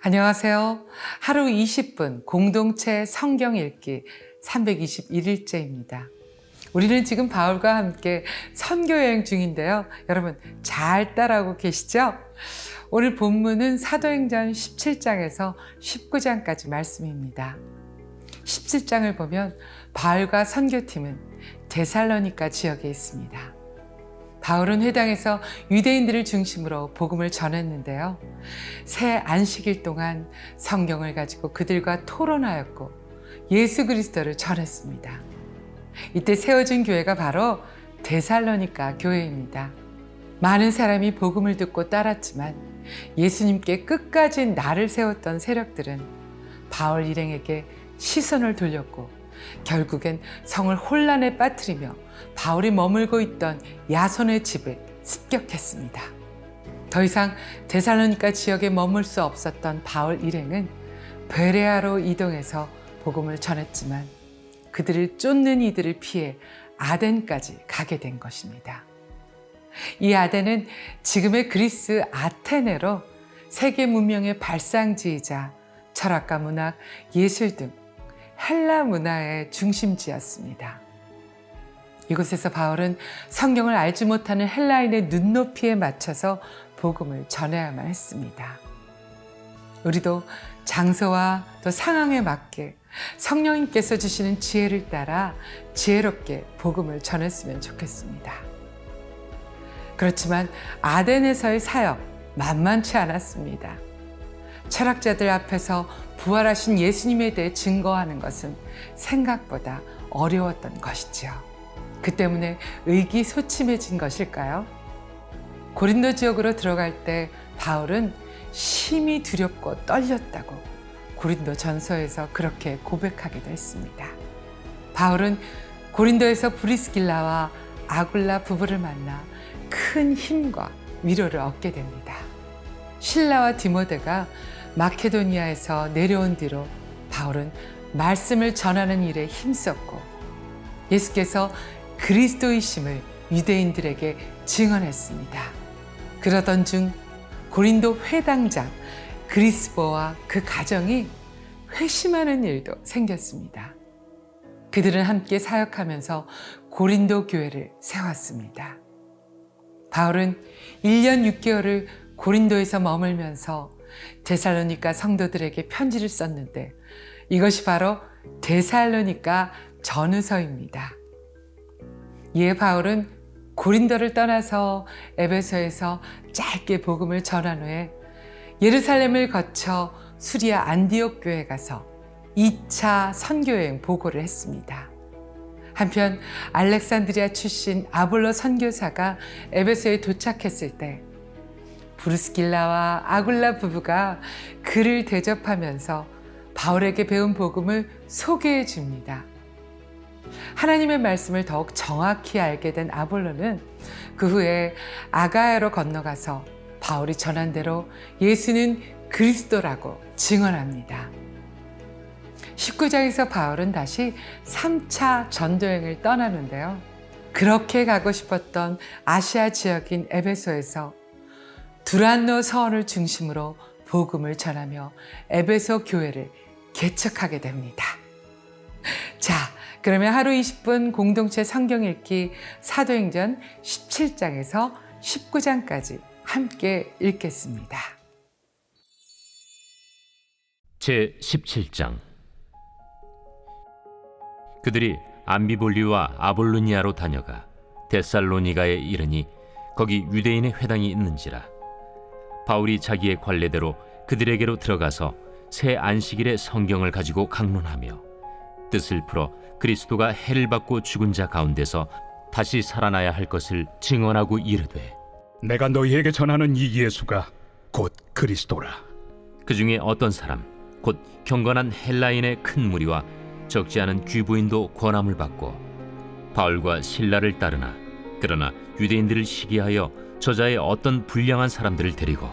안녕하세요. 하루 20분 공동체 성경 읽기 321일째입니다. 우리는 지금 바울과 함께 선교여행 중인데요. 여러분 잘 따라오고 계시죠? 오늘 본문은 사도행전 17장에서 19장까지 말씀입니다. 17장을 보면 바울과 선교팀은 데살로니가 지역에 있습니다. 바울은 회당에서 유대인들을 중심으로 복음을 전했는데요. 새 안식일 동안 성경을 가지고 그들과 토론하였고 예수 그리스도를 전했습니다. 이때 세워진 교회가 바로 데살로니가 교회입니다. 많은 사람이 복음을 듣고 따랐지만 예수님께 끝까지 날을 세웠던 세력들은 바울 일행에게 시선을 돌렸고 결국엔 성을 혼란에 빠뜨리며 바울이 머물고 있던 야손의 집을 습격했습니다. 더 이상 데살로니가 지역에 머물 수 없었던 바울 일행은 베레아로 이동해서 복음을 전했지만 그들을 쫓는 이들을 피해 아덴까지 가게 된 것입니다. 이 아덴은 지금의 그리스 아테네로 세계 문명의 발상지이자 철학과 문학, 예술 등 헬라 문화의 중심지였습니다. 이곳에서 바울은 성경을 알지 못하는 헬라인의 눈높이에 맞춰서 복음을 전해야만 했습니다. 우리도 장소와 또 상황에 맞게 성령님께서 주시는 지혜를 따라 지혜롭게 복음을 전했으면 좋겠습니다. 그렇지만 아덴에서의 사역 만만치 않았습니다. 철학자들 앞에서 부활하신 예수님에 대해 증거하는 것은 생각보다 어려웠던 것이지요. 그 때문에 의기소침해진 것일까요? 고린도 지역으로 들어갈 때 바울은 심히 두렵고 떨렸다고 고린도 전서에서 그렇게 고백하기도 했습니다. 바울은 고린도에서 브리스길라와 아굴라 부부를 만나 큰 힘과 위로를 얻게 됩니다. 실라와 디모데가 마케도니아에서 내려온 뒤로 바울은 말씀을 전하는 일에 힘썼고 예수께서 그리스도이심을 유대인들에게 증언했습니다. 그러던 중 고린도 회당장 그리스보와 그 가정이 회심하는 일도 생겼습니다. 그들은 함께 사역하면서 고린도 교회를 세웠습니다. 바울은 1년 6개월을 고린도에서 머물면서 데살로니가 성도들에게 편지를 썼는데 이것이 바로 데살로니가 전후서입니다. 이에 바울은 고린도를 떠나서 에베소에서 짧게 복음을 전한 후에 예루살렘을 거쳐 수리아 안디옥 교회에 가서 2차 선교여행 보고를 했습니다. 한편 알렉산드리아 출신 아볼로 선교사가 에베소에 도착했을 때 브루스길라와 아굴라 부부가 그를 대접하면서 바울에게 배운 복음을 소개해 줍니다. 하나님의 말씀을 더욱 정확히 알게 된 아볼로는 그 후에 아가야로 건너가서 바울이 전한 대로 예수는 그리스도라고 증언합니다. 19장에서 바울은 다시 3차 전도여행을 떠나는데요. 그렇게 가고 싶었던 아시아 지역인 에베소에서 두란노 서원을 중심으로 복음을 전하며 에베소 교회를 개척하게 됩니다. 자, 그러면 하루 20분 공동체 성경 읽기 사도행전 17장에서 19장까지 함께 읽겠습니다. 제17장. 그들이 암비볼리와 아볼로니아로 다녀가 데살로니가에 이르니 거기 유대인의 회당이 있는지라. 바울이 자기의 관례대로 그들에게로 들어가서 새 안식일에 성경을 가지고 강론하며 뜻을 풀어 그리스도가 해를 받고 죽은 자 가운데서 다시 살아나야 할 것을 증언하고 이르되 내가 너희에게 전하는 이 예수가 곧 그리스도라. 그 중에 어떤 사람 곧 경건한 헬라인의 큰 무리와 적지 않은 귀부인도 권함을 받고 바울과 실라를 따르나 그러나 유대인들을 시기하여 저자의 어떤 불량한 사람들을 데리고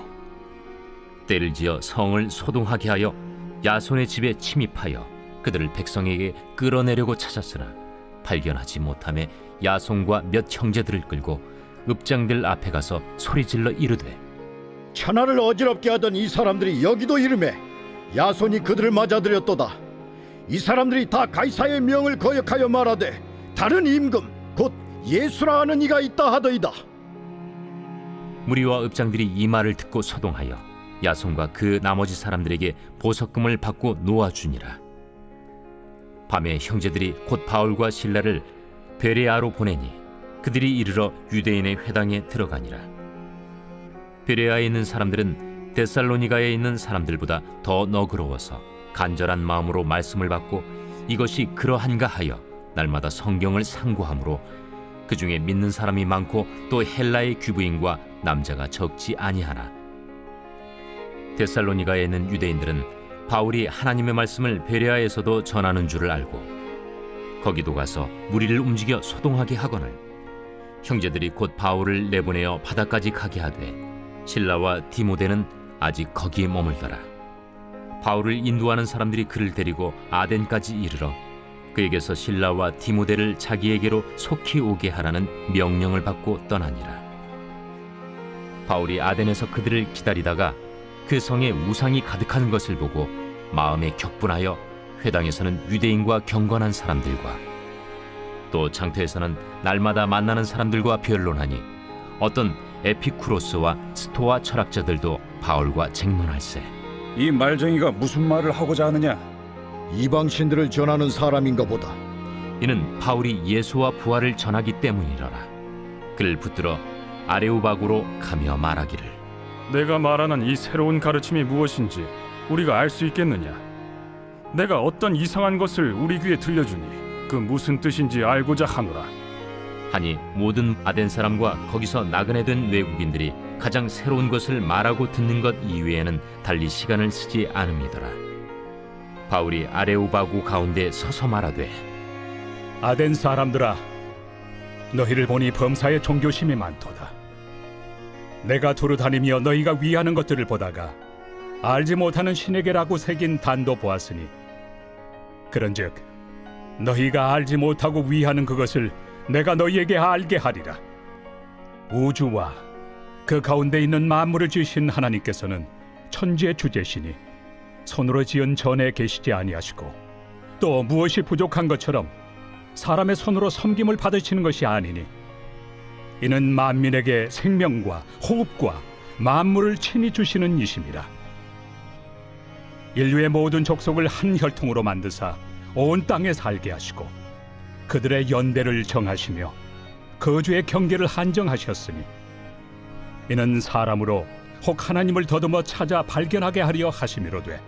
때를 지어 성을 소동하게 하여 야손의 집에 침입하여 그들을 백성에게 끌어내려고 찾았으나 발견하지 못하며 야손과 몇 형제들을 끌고 읍장들 앞에 가서 소리질러 이르되 천하를 어지럽게 하던 이 사람들이 여기도 이름에 야손이 그들을 맞아들였도다. 이 사람들이 다 가이사의 명을 거역하여 말하되 다른 임금 곧 예수라 하는 이가 있다 하더이다. 무리와 읍장들이 이 말을 듣고 소동하여 야손과 그 나머지 사람들에게 보석금을 받고 놓아주니라. 밤에 형제들이 곧 바울과 실라를 베레아로 보내니 그들이 이르러 유대인의 회당에 들어가니라. 베레아에 있는 사람들은 데살로니가에 있는 사람들보다 더 너그러워서 간절한 마음으로 말씀을 받고 이것이 그러한가 하여 날마다 성경을 상고하므로 그 중에 믿는 사람이 많고 또 헬라의 귀부인과 남자가 적지 아니하나. 데살로니가에 있는 유대인들은 바울이 하나님의 말씀을 베레아에서도 전하는 줄을 알고 거기도 가서 무리를 움직여 소동하게 하거늘 형제들이 곧 바울을 내보내어 바다까지 가게 하되 실라와 디모데는 아직 거기에 머물더라. 바울을 인도하는 사람들이 그를 데리고 아덴까지 이르러 그에게서 실라와 디모데를 자기에게로 속히 오게 하라는 명령을 받고 떠나니라. 바울이 아덴에서 그들을 기다리다가 그 성에 우상이 가득한 것을 보고 마음에 격분하여 회당에서는 유대인과 경건한 사람들과 또 장터에서는 날마다 만나는 사람들과 변론하니 어떤 에피쿠로스와 스토아 철학자들도 바울과 쟁론할세. 이 말쟁이가 무슨 말을 하고자 하느냐? 이방 신들을 전하는 사람인가 보다. 이는 바울이 예수와 부활을 전하기 때문이로라. 그를 붙들어 아레오바고로 가며 말하기를 내가 말하는 이 새로운 가르침이 무엇인지 우리가 알 수 있겠느냐? 내가 어떤 이상한 것을 우리 귀에 들려주니 그 무슨 뜻인지 알고자 하노라. 하니 모든 아덴 사람과 거기서 나그네 된 외국인들이 가장 새로운 것을 말하고 듣는 것 이외에는 달리 시간을 쓰지 않음이더라. 바울이 아레오바고 가운데 서서 말하되 아덴 사람들아, 너희를 보니 범사에 종교심이 많도다. 내가 두루 다니며 너희가 위하는 것들을 보다가 알지 못하는 신에게라고 새긴 단도 보았으니 그런즉 너희가 알지 못하고 위하는 그것을 내가 너희에게 알게 하리라. 우주와 그 가운데 있는 만물을 지으신 하나님께서는 천지의 주제시니 손으로 지은 전에 계시지 아니하시고 또 무엇이 부족한 것처럼 사람의 손으로 섬김을 받으시는 것이 아니니 이는 만민에게 생명과 호흡과 만물을 친히 주시는 이심이라. 인류의 모든 족속을 한 혈통으로 만드사 온 땅에 살게 하시고 그들의 연대를 정하시며 거주의 경계를 한정하셨으니 이는 사람으로 혹 하나님을 더듬어 찾아 발견하게 하려 하심이로되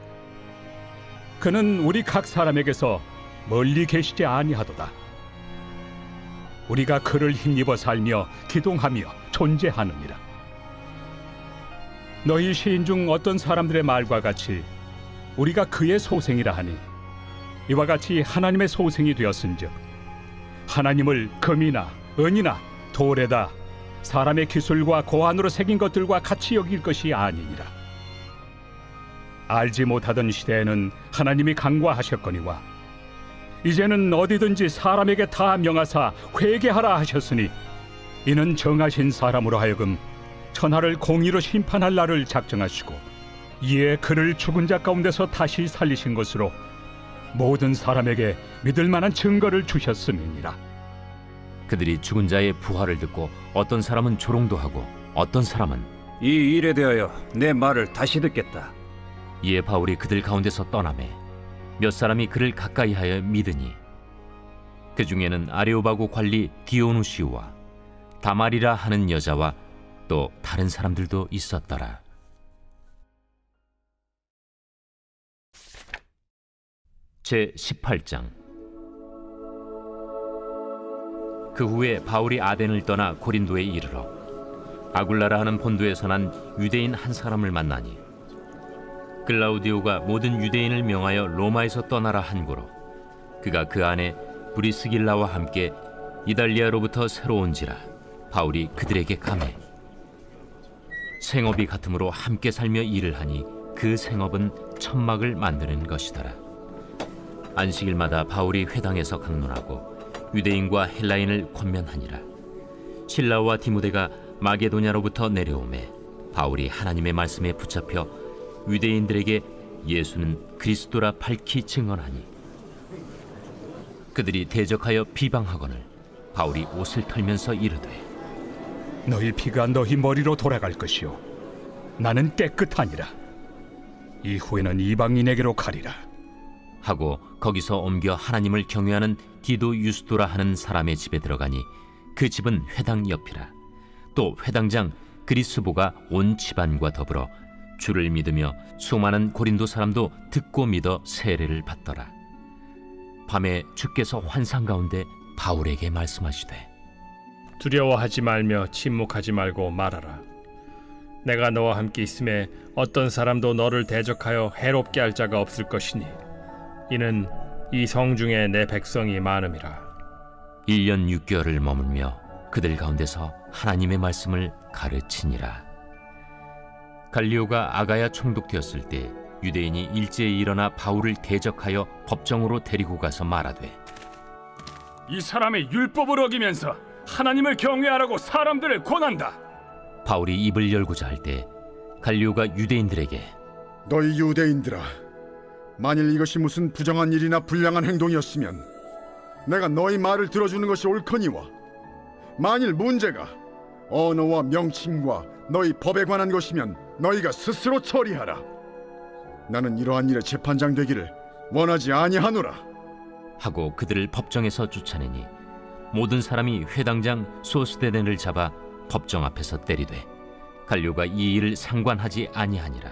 그는 우리 각 사람에게서 멀리 계시지 아니하도다. 우리가 그를 힘입어 살며 기동하며 존재하느니라. 너희 시인 중 어떤 사람들의 말과 같이 우리가 그의 소생이라 하니 이와 같이 하나님의 소생이 되었은즉 하나님을 금이나 은이나 돌에다 사람의 기술과 고안으로 새긴 것들과 같이 여길 것이 아니니라. 알지 못하던 시대에는 하나님이 간과하셨거니와 이제는 어디든지 사람에게 다 명하사 회개하라 하셨으니 이는 정하신 사람으로 하여금 천하를 공의로 심판할 날을 작정하시고 이에 그를 죽은 자 가운데서 다시 살리신 것으로 모든 사람에게 믿을 만한 증거를 주셨음이니라. 그들이 죽은 자의 부활을 듣고 어떤 사람은 조롱도 하고 어떤 사람은 이 일에 대하여 내 말을 다시 듣겠다. 이에 바울이 그들 가운데서 떠나매 몇 사람이 그를 가까이하여 믿으니 그 중에는 아레오바고 관리 디오누시오와 다말이라 하는 여자와 또 다른 사람들도 있었더라. 제 18장. 그 후에 바울이 아덴을 떠나 고린도에 이르러 아굴라라 하는 본도에서 난 유대인 한 사람을 만나니 글라우디오가 모든 유대인을 명하여 로마에서 떠나라 한 고로 그가 그 안에 브리스길라와 함께 이달리아로부터 새로 온지라 바울이 그들에게 가매 생업이 같으므로 함께 살며 일을 하니 그 생업은 천막을 만드는 것이더라. 안식일마다 바울이 회당에서 강론하고 유대인과 헬라인을 권면하니라. 실라와 디모데가 마게도냐로부터 내려오매 바울이 하나님의 말씀에 붙잡혀 유대인들에게 예수는 그리스도라 밝히 증언하니 그들이 대적하여 비방하거늘 바울이 옷을 털면서 이르되 너희 피가 너희 머리로 돌아갈 것이요 나는 깨끗하니라. 이후에는 이방인에게로 가리라. 하고 거기서 옮겨 하나님을 경외하는 디도 유스도라 하는 사람의 집에 들어가니 그 집은 회당 옆이라. 또 회당장 그리스보가 온 집안과 더불어 주를 믿으며 수많은 고린도 사람도 듣고 믿어 세례를 받더라. 밤에 주께서 환상 가운데 바울에게 말씀하시되 두려워하지 말며 침묵하지 말고 말하라. 내가 너와 함께 있음에 어떤 사람도 너를 대적하여 해롭게 할 자가 없을 것이니 이는 이 성 중에 내 백성이 많음이라. 1년 6개월을 머물며 그들 가운데서 하나님의 말씀을 가르치니라. 갈리오가 아가야 총독되었을 때 유대인이 일제히 일어나 바울을 대적하여 법정으로 데리고 가서 말하되 이 사람의 율법을 어기면서 하나님을 경외하라고 사람들을 권한다. 바울이 입을 열고자 할 때 갈리오가 유대인들에게 너희 유대인들아, 만일 이것이 무슨 부정한 일이나 불량한 행동이었으면 내가 너희 말을 들어주는 것이 옳거니와 만일 문제가 언어와 명칭과 너희 법에 관한 것이면 너희가 스스로 처리하라. 나는 이러한 일에 재판장 되기를 원하지 아니하노라. 하고 그들을 법정에서 쫓아내니 모든 사람이 회당장 소스데넨을 잡아 법정 앞에서 때리되 갈료가 이 일을 상관하지 아니하니라.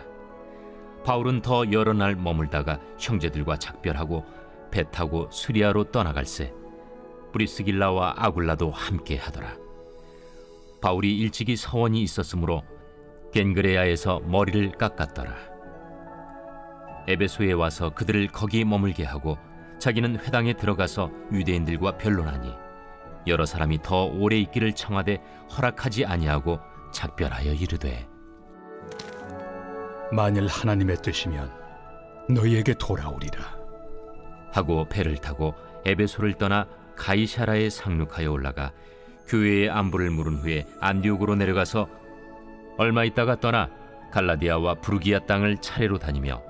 바울은 더 여러 날 머물다가 형제들과 작별하고 배 타고 수리아로 떠나갈새 브리스길라와 아굴라도 함께 하더라. 바울이 일찍이 서원이 있었으므로 겐그레아에서 머리를 깎았더라. 에베소에 와서 그들을 거기 머물게 하고 자기는 회당에 들어가서 유대인들과 변론하니 여러 사람이 더 오래 있기를 청하되 허락하지 아니하고 작별하여 이르되 만일 하나님의 뜻이면 너희에게 돌아오리라. 하고 배를 타고 에베소를 떠나 가이사라에 상륙하여 올라가 교회의 안부를 물은 후에 안디옥으로 내려가서 얼마 있다가 떠나 갈라디아와 부르기아 땅을 차례로 다니며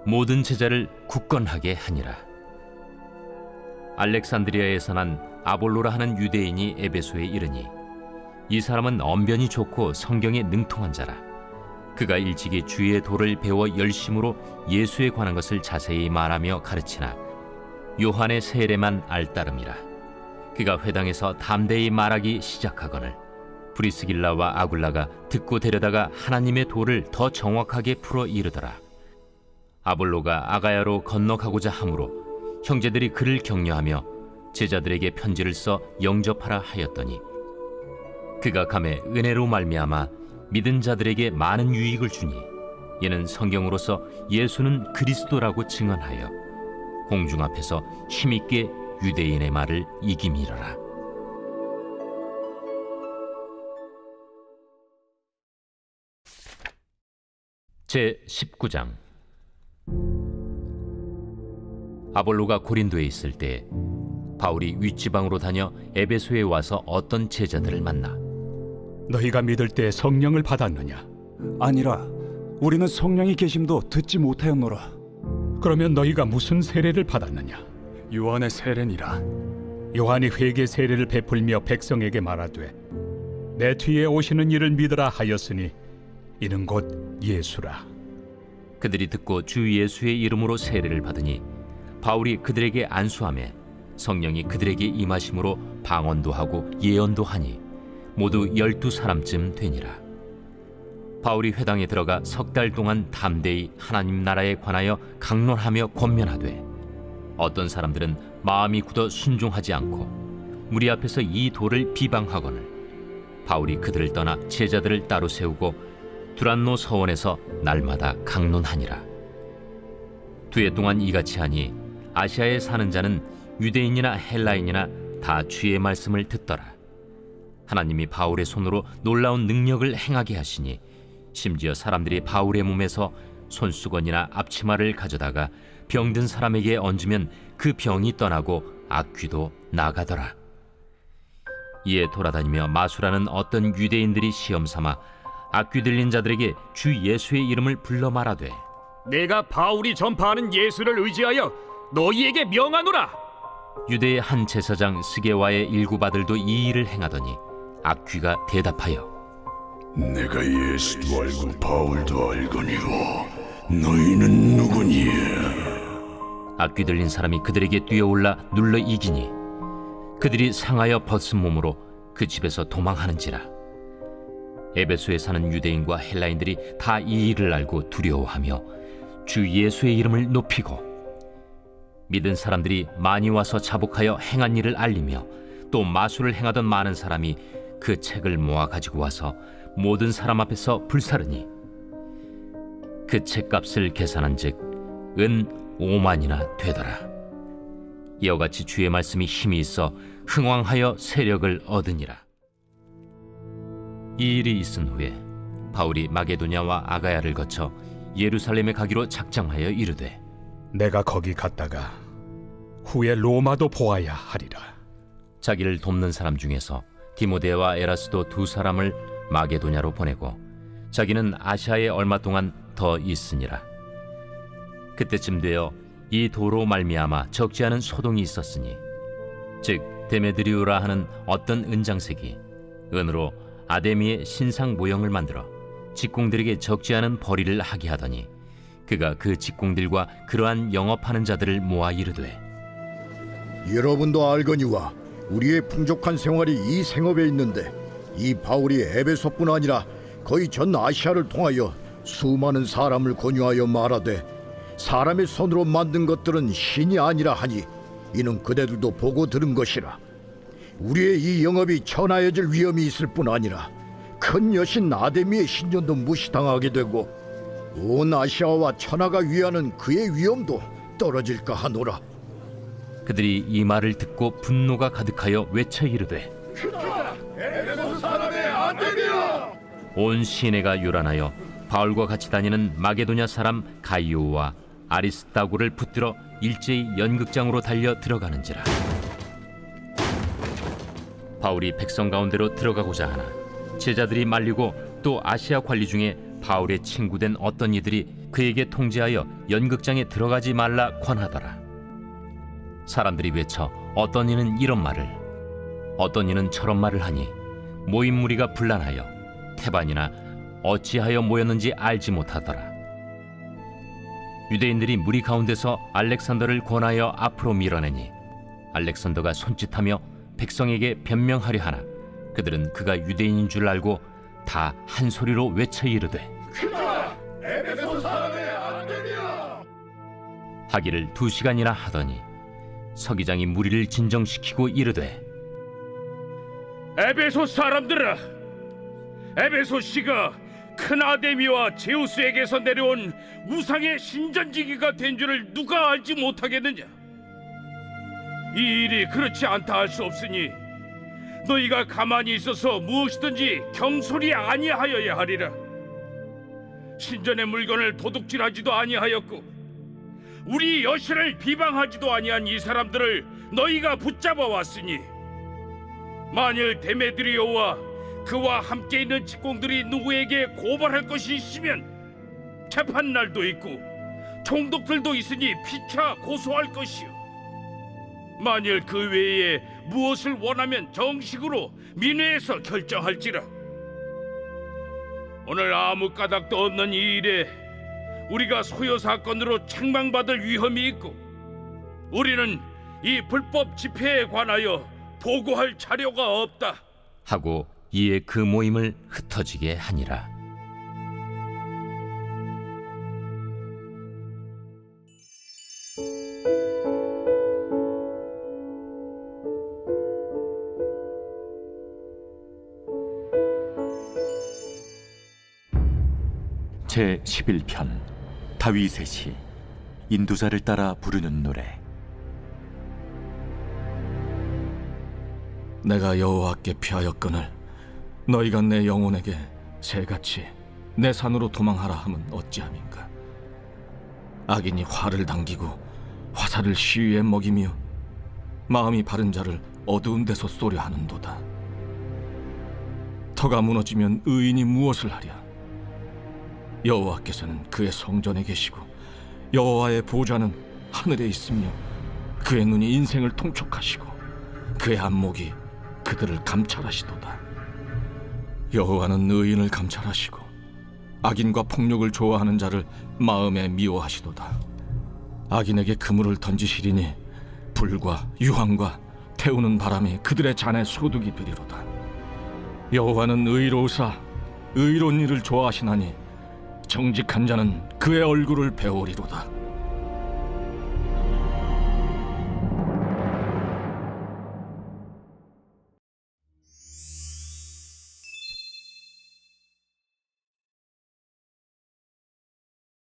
모든 제자를 굳건하게 하니라. 알렉산드리아에서 난 아볼로라 하는 유대인이 에베소에 이르니 이 사람은 언변이 좋고 성경에 능통한 자라. 그가 일찍이 주의 도를 배워 열심으로 예수에 관한 것을 자세히 말하며 가르치나 요한의 세례만 알따름이라. 그가 회당에서 담대히 말하기 시작하거늘 브리스길라와 아굴라가 듣고 데려다가 하나님의 도를 더 정확하게 풀어 이르더라. 아볼로가 아가야로 건너가고자 하므로 형제들이 그를 격려하며 제자들에게 편지를 써 영접하라 하였더니 그가 감에 은혜로 말미암아 믿은 자들에게 많은 유익을 주니 이는 성경으로서 예수는 그리스도라고 증언하여 공중 앞에서 힘있게 유대인의 말을 이기미러라. 제 19장. 아볼로가 고린도에 있을 때 바울이 윗지방으로 다녀 에베소에 와서 어떤 제자들을 만나 너희가 믿을 때 성령을 받았느냐? 아니라 우리는 성령이 계심도 듣지 못하였노라. 그러면 너희가 무슨 세례를 받았느냐? 요한의 세례니라. 요한이 회개 세례를 베풀며 백성에게 말하되 내 뒤에 오시는 이를 믿으라 하였으니 이는 곧 예수라. 그들이 듣고 주 예수의 이름으로 세례를 받으니 바울이 그들에게 안수하며 성령이 그들에게 임하심으로 방언도 하고 예언도 하니 모두 12사람쯤 되니라. 바울이 회당에 들어가 석 달 동안 담대히 하나님 나라에 관하여 강론하며 권면하되 어떤 사람들은 마음이 굳어 순종하지 않고 무리 앞에서 이 도를 비방하거늘 바울이 그들을 떠나 제자들을 따로 세우고 두란노 서원에서 날마다 강론하니라. 2해 동안 이같이 하니 아시아에 사는 자는 유대인이나 헬라인이나 다 주의 말씀을 듣더라. 하나님이 바울의 손으로 놀라운 능력을 행하게 하시니 심지어 사람들이 바울의 몸에서 손수건이나 앞치마를 가져다가 병든 사람에게 얹으면 그 병이 떠나고 악귀도 나가더라. 이에 돌아다니며 마수라는 어떤 유대인들이 시험 삼아 악귀 들린 자들에게 주 예수의 이름을 불러 말하되 내가 바울이 전파하는 예수를 의지하여 너희에게 명하노라. 유대의 한 제사장 스게와의 일곱 아들도 이 일을 행하더니 악귀가 대답하여 내가 예수도 알고 바울도 알거니와 너희는 누구니? 악귀 들린 사람이 그들에게 뛰어올라 눌러 이기니 그들이 상하여 벗은 몸으로 그 집에서 도망하는지라. 에베소에 사는 유대인과 헬라인들이 다 이 일을 알고 두려워하며 주 예수의 이름을 높이고 믿은 사람들이 많이 와서 자복하여 행한 일을 알리며 또 마술을 행하던 많은 사람이 그 책을 모아 가지고 와서 모든 사람 앞에서 불사르니 그 책값을 계산한즉 은 5만이나 되더라. 이와 같이 주의 말씀이 힘이 있어 흥왕하여 세력을 얻으니라. 이 일이 있은 후에 바울이 마게도냐와 아가야를 거쳐 예루살렘에 가기로 작정하여 이르되 내가 거기 갔다가 후에 로마도 보아야 하리라. 자기를 돕는 사람 중에서 디모데와 에라스도 두 사람을 마게도냐로 보내고 자기는 아시아에 얼마 동안 더 있으니라. 그때쯤 되어 이 도로 말미암아 적지 않은 소동이 있었으니 즉 데메드리오라 하는 어떤 은장색이 은으로 아데미의 신상 모형을 만들어 직공들에게 적지 않은 벌이를 하게 하더니 그가 그 직공들과 그러한 영업하는 자들을 모아 이르되 여러분도 알거니와 우리의 풍족한 생활이 이 생업에 있는데 이 바울이 에베소뿐 아니라 거의 전 아시아를 통하여 수많은 사람을 권유하여 말하되 사람의 손으로 만든 것들은 신이 아니라 하니 이는 그대들도 보고 들은 것이라. 우리의 이 영업이 천하여질 위험이 있을 뿐 아니라 큰 여신 아데미의 신전도 무시당하게 되고 온 아시아와 천하가 위하는 그의 위엄도 떨어질까 하노라. 그들이 이 말을 듣고 분노가 가득하여 외쳐 이르되 온 시내가 요란하여 바울과 같이 다니는 마게도냐 사람 가이오와 아리스다고를 붙들어 일제히 연극장으로 달려 들어가는지라. 바울이 백성 가운데로 들어가고자 하나 제자들이 말리고 또 아시아 관리 중에 바울의 친구된 어떤 이들이 그에게 통제하여 연극장에 들어가지 말라 권하더라. 사람들이 외쳐 어떤 이는 이런 말을 어떤 이는 저런 말을 하니 모인 무리가 분란하여 태반이나 어찌하여 모였는지 알지 못하더라. 유대인들이 무리 가운데서 알렉산더를 권하여 앞으로 밀어내니 알렉산더가 손짓하며 백성에게 변명하려 하나 그들은 그가 유대인인 줄 알고 다 한 소리로 외쳐 이르되 하기를 2시간이나 하더니 서기장이 무리를 진정시키고 이르되 에베소 사람들아, 에베소 씨가 큰 아데미와 제우스에게서 내려온 우상의 신전지기가 된 줄을 누가 알지 못하겠느냐? 이 일이 그렇지 않다 할 수 없으니 너희가 가만히 있어서 무엇이든지 경솔이 아니하여야 하리라. 신전의 물건을 도둑질하지도 아니하였고 우리 여신을 비방하지도 아니한 이 사람들을 너희가 붙잡아 왔으니 만일 데메드리오와 그와 함께 있는 직공들이 누구에게 고발할 것이 있으면 재판날도 있고 총독들도 있으니 피차 고소할 것이요 만일 그 외에 무엇을 원하면 정식으로 민회에서 결정할지라. 오늘 아무 까닭도 없는 이 일에 우리가 소요 사건으로 책망받을 위험이 있고 우리는 이 불법 집회에 관하여 보고할 자료가 없다 하고 이에 그 모임을 흩어지게 하니라. 제 11편 다윗의 시 인도자를 따라 부르는 노래. 내가 여호와께 피하였거늘 너희가 내 영혼에게 새같이 내 산으로 도망하라 함은 어찌함인가. 악인이 화를 당기고 화살을 시위에 먹이며 마음이 바른 자를 어두운 데서 쏘려 하는도다. 터가 무너지면 의인이 무엇을 하랴. 여호와께서는 그의 성전에 계시고 여호와의 보좌는 하늘에 있으며 그의 눈이 인생을 통촉하시고 그의 안목이 그들을 감찰하시도다. 여호와는 의인을 감찰하시고 악인과 폭력을 좋아하는 자를 마음에 미워하시도다. 악인에게 그물을 던지시리니 불과 유황과 태우는 바람이 그들의 잔에 소득이 되리로다. 여호와는 의로우사 의로운 일을 좋아하시나니 정직한 자는 그의 얼굴을 배우리로다.